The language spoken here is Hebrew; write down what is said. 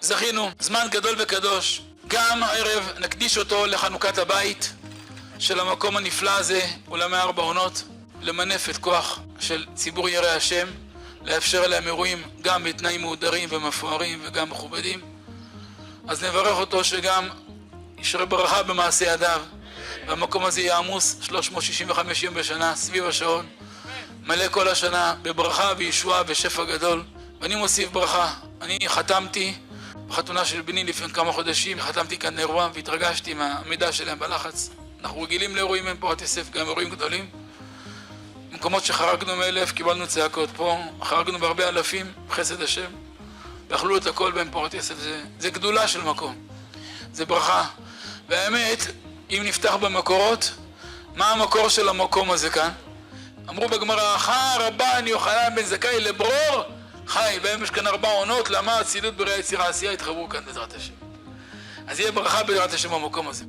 זכינו, זמן גדול וקדוש. גם הערב נקדיש אותו לחנוכת הבית של המקום הנפלא הזה, אולמי 4 עונות, למנף את כוח של ציבור יראי השם, לאפשר להם אירועים גם בתנאים מהודרים ומפוארים וגם מכובדים. אז נברך אותו שגם ישרה ברכה במעשה ידיו, והמקום הזה יהיה עמוס 365 יום בשנה, סביב השעון, מלא כל השנה בברכה וישועה ושפע גדול. ואני מוסיף ברכה. אני חתמתי בחתונה של בני לפני כמה חודשים, חתמתי כאן אירוע והתרגשתי מהמידע שלהם בלחץ. אנחנו רגילים לאירועים עם פורת יוסף, גם אירועים גדולים. במקומות שחרגנו מ1,000 קיבלנו צעקות. פה חרגנו בהרבה אלפים, חסד השם, ואכלו את הכל בהם פורת יוסף. זה גדולה של מקום, זה ברכה. והאמת, אם נפתח במקורות, מה המקור של המקום הזה כאן? אמרו בגמרא, חי רבן יוחנן בן זכאי לברור חי, בהם יש כאן 4 עונות, למה הצילות בראי היצירה העשייה התחברו כאן בעזרת השם. אז יהיה ברכה בעזרת השם במקום הזה.